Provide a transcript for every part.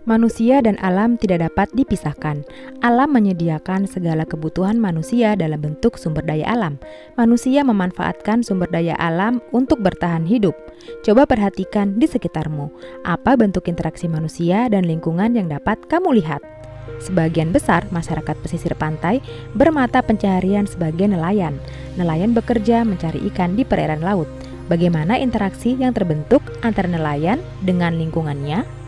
Manusia dan alam tidak dapat dipisahkan. Alam menyediakan segala kebutuhan manusia dalam bentuk sumber daya alam. Manusia memanfaatkan sumber daya alam untuk bertahan hidup. Coba perhatikan di sekitarmu, apa bentuk interaksi manusia dan lingkungan yang dapat kamu lihat. Sebagian besar masyarakat pesisir pantai bermata pencaharian sebagai nelayan. Nelayan bekerja mencari ikan di perairan laut. Bagaimana interaksi yang terbentuk antara nelayan dengan lingkungannya?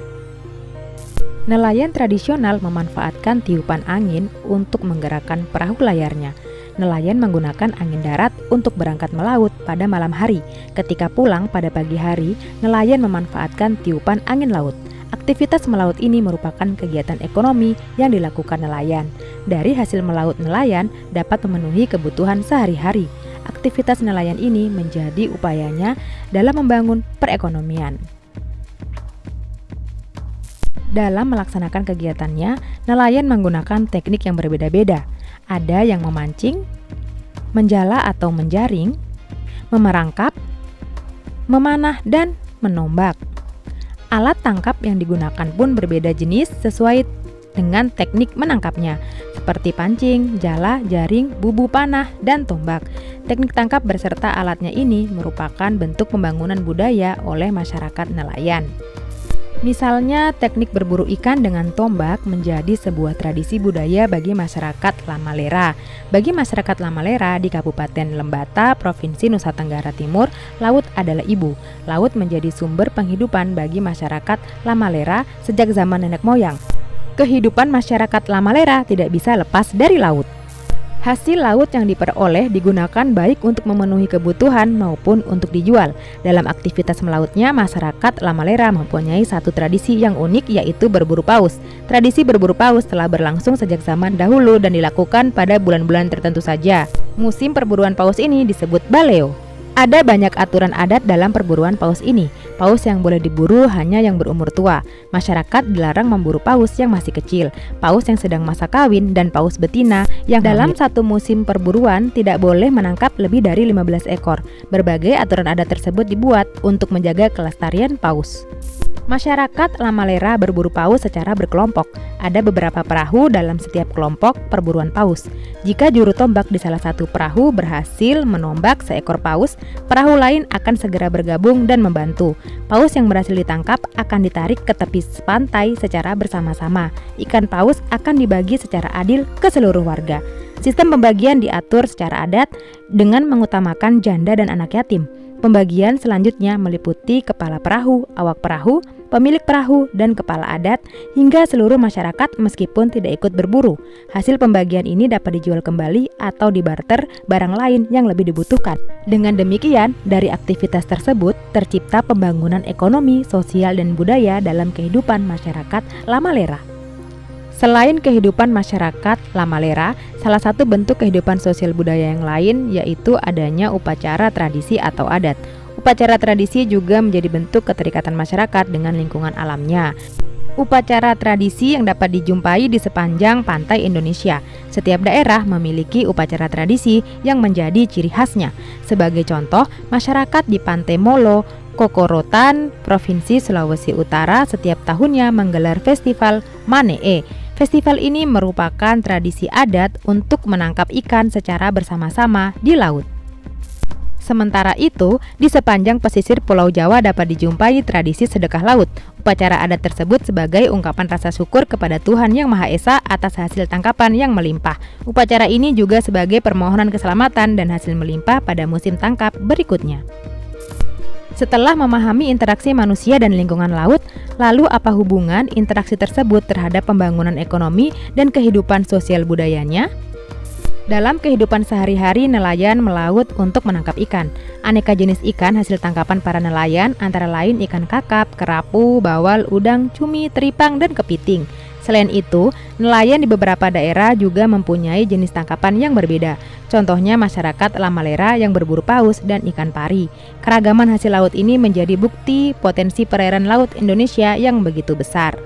Nelayan tradisional memanfaatkan tiupan angin untuk menggerakkan perahu layarnya. Nelayan menggunakan angin darat untuk berangkat melaut pada malam hari. Ketika pulang pada pagi hari, nelayan memanfaatkan tiupan angin laut. Aktivitas melaut ini merupakan kegiatan ekonomi yang dilakukan nelayan. Dari hasil melaut nelayan dapat memenuhi kebutuhan sehari-hari. Aktivitas nelayan ini menjadi upayanya dalam membangun perekonomian. Dalam melaksanakan kegiatannya, nelayan menggunakan teknik yang berbeda-beda. Ada yang memancing, menjala atau menjaring, memerangkap, memanah, dan menombak. Alat tangkap yang digunakan pun berbeda jenis sesuai dengan teknik menangkapnya, seperti pancing, jala, jaring, bubu panah, dan tombak. Teknik tangkap beserta alatnya ini merupakan bentuk pembangunan budaya oleh masyarakat nelayan. Misalnya, teknik berburu ikan dengan tombak menjadi sebuah tradisi budaya bagi masyarakat Lamalera. Bagi masyarakat Lamalera di Kabupaten Lembata, Provinsi Nusa Tenggara Timur, laut adalah ibu. Laut menjadi sumber penghidupan bagi masyarakat Lamalera sejak zaman nenek moyang. Kehidupan masyarakat Lamalera tidak bisa lepas dari laut. Hasil laut yang diperoleh digunakan baik untuk memenuhi kebutuhan maupun untuk dijual. Dalam aktivitas melautnya, masyarakat Lamalera mempunyai satu tradisi yang unik, yaitu berburu paus. Tradisi berburu paus telah berlangsung sejak zaman dahulu dan dilakukan pada bulan-bulan tertentu saja. Musim perburuan paus ini disebut baleo. Ada banyak aturan adat dalam perburuan paus ini. Paus yang boleh diburu hanya yang berumur tua. Masyarakat dilarang memburu paus yang masih kecil, paus yang sedang masa kawin, dan paus betina yang dalam satu musim perburuan tidak boleh menangkap lebih dari 15 ekor. Berbagai aturan adat tersebut dibuat untuk menjaga kelestarian paus. Masyarakat Lamalera berburu paus secara berkelompok. Ada beberapa perahu dalam setiap kelompok perburuan paus. Jika juru tombak di salah satu perahu berhasil menombak seekor paus, perahu lain akan segera bergabung dan membantu. Paus yang berhasil ditangkap akan ditarik ke tepi pantai secara bersama-sama. Ikan paus akan dibagi secara adil ke seluruh warga. Sistem pembagian diatur secara adat dengan mengutamakan janda dan anak yatim. Pembagian selanjutnya meliputi kepala perahu, awak perahu, pemilik perahu, dan kepala adat hingga seluruh masyarakat meskipun tidak ikut berburu. Hasil pembagian ini dapat dijual kembali atau dibarter barang lain yang lebih dibutuhkan. Dengan demikian, dari aktivitas tersebut tercipta pembangunan ekonomi, sosial, dan budaya dalam kehidupan masyarakat Lamalera. Selain kehidupan masyarakat Lamalera, salah satu bentuk kehidupan sosial budaya yang lain yaitu adanya upacara tradisi atau adat. Upacara tradisi juga menjadi bentuk keterikatan masyarakat dengan lingkungan alamnya. Upacara tradisi yang dapat dijumpai di sepanjang pantai Indonesia. Setiap daerah memiliki upacara tradisi yang menjadi ciri khasnya. Sebagai contoh, masyarakat di Pantai Molo, Kokorotan, Provinsi Sulawesi Utara setiap tahunnya menggelar festival Manee. Festival ini merupakan tradisi adat untuk menangkap ikan secara bersama-sama di laut. Sementara itu, di sepanjang pesisir Pulau Jawa dapat dijumpai tradisi sedekah laut. Upacara adat tersebut sebagai ungkapan rasa syukur kepada Tuhan Yang Maha Esa atas hasil tangkapan yang melimpah. Upacara ini juga sebagai permohonan keselamatan dan hasil melimpah pada musim tangkap berikutnya. Setelah memahami interaksi manusia dan lingkungan laut, lalu apa hubungan interaksi tersebut terhadap pembangunan ekonomi dan kehidupan sosial budayanya? Dalam kehidupan sehari-hari, nelayan melaut untuk menangkap ikan. Aneka jenis ikan hasil tangkapan para nelayan antara lain ikan kakap, kerapu, bawal, udang, cumi, teripang, dan kepiting. Selain itu, nelayan di beberapa daerah juga mempunyai jenis tangkapan yang berbeda. Contohnya masyarakat Lamalera yang berburu paus dan ikan pari. Keragaman hasil laut ini menjadi bukti potensi perairan laut Indonesia yang begitu besar.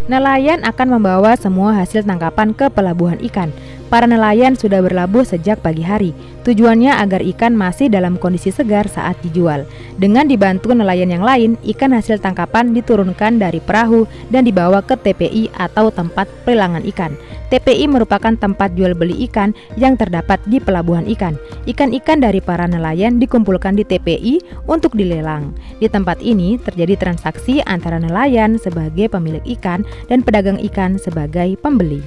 Nelayan akan membawa semua hasil tangkapan ke pelabuhan ikan. Para nelayan sudah berlabuh sejak pagi hari. Tujuannya agar ikan masih dalam kondisi segar saat dijual. Dengan dibantu nelayan yang lain, ikan hasil tangkapan diturunkan dari perahu dan dibawa ke TPI atau tempat pelelangan ikan. TPI merupakan tempat jual beli ikan yang terdapat di pelabuhan ikan. Ikan-ikan dari para nelayan dikumpulkan di TPI untuk dilelang. Di tempat ini terjadi transaksi antara nelayan sebagai pemilik ikan dan pedagang ikan sebagai pembeli.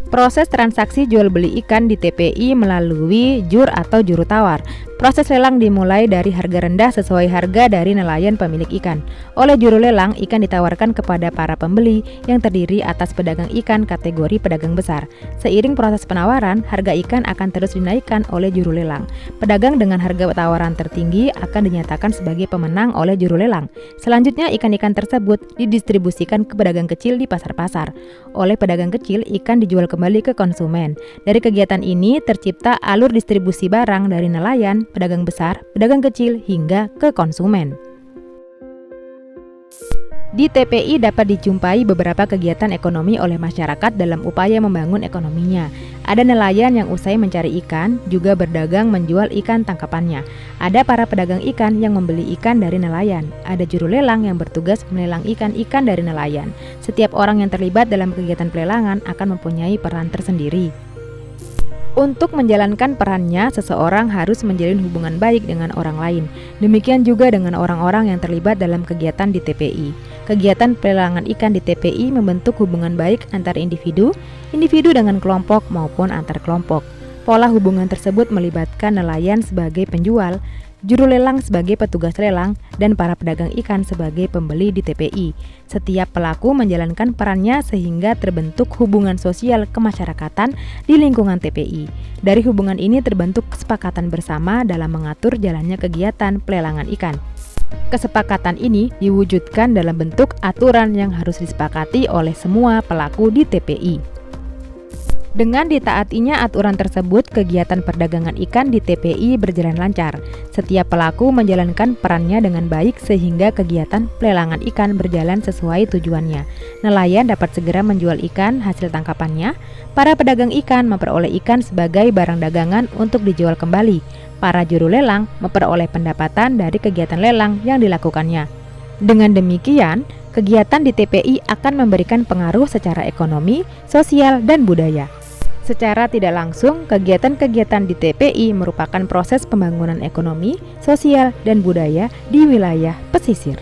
Proses transaksi jual beli ikan di TPI melalui jur atau juru tawar. Proses lelang dimulai dari harga rendah sesuai harga dari nelayan pemilik ikan. Oleh juru lelang, ikan ditawarkan kepada para pembeli yang terdiri atas pedagang ikan kategori pedagang besar. Seiring proses penawaran, harga ikan akan terus dinaikkan oleh juru lelang. Pedagang dengan harga tawaran tertinggi akan dinyatakan sebagai pemenang oleh juru lelang. Selanjutnya, ikan-ikan tersebut didistribusikan ke pedagang kecil di pasar-pasar. Oleh pedagang kecil, ikan dijual kembali ke konsumen. Dari kegiatan ini tercipta alur distribusi barang dari nelayan, pedagang besar, pedagang kecil, hingga ke konsumen. Di TPI dapat dijumpai beberapa kegiatan ekonomi oleh masyarakat dalam upaya membangun ekonominya. Ada nelayan yang usai mencari ikan, juga berdagang menjual ikan tangkapannya. Ada para pedagang ikan yang membeli ikan dari nelayan. Ada juru lelang yang bertugas melelang ikan-ikan dari nelayan. Setiap orang yang terlibat dalam kegiatan pelelangan akan mempunyai peran tersendiri. Untuk menjalankan perannya, seseorang harus menjalin hubungan baik dengan orang lain. Demikian juga dengan orang-orang yang terlibat dalam kegiatan di TPI. Kegiatan pelelangan ikan di TPI membentuk hubungan baik antar individu dengan kelompok maupun antar kelompok. Pola hubungan tersebut melibatkan nelayan sebagai penjual, juru lelang sebagai petugas lelang, dan para pedagang ikan sebagai pembeli di TPI. Setiap pelaku menjalankan perannya sehingga terbentuk hubungan sosial kemasyarakatan di lingkungan TPI. Dari hubungan ini terbentuk kesepakatan bersama dalam mengatur jalannya kegiatan pelelangan ikan. Kesepakatan ini diwujudkan dalam bentuk aturan yang harus disepakati oleh semua pelaku di TPI. Dengan ditaatinya aturan tersebut, kegiatan perdagangan ikan di TPI berjalan lancar. Setiap pelaku menjalankan perannya dengan baik sehingga kegiatan pelelangan ikan berjalan sesuai tujuannya. Nelayan dapat segera menjual ikan hasil tangkapannya. Para pedagang ikan memperoleh ikan sebagai barang dagangan untuk dijual kembali. Para juru lelang memperoleh pendapatan dari kegiatan lelang yang dilakukannya. Dengan demikian, kegiatan di TPI akan memberikan pengaruh secara ekonomi, sosial, dan budaya. Secara tidak langsung, kegiatan-kegiatan di TPI merupakan proses pembangunan ekonomi, sosial, dan budaya di wilayah pesisir.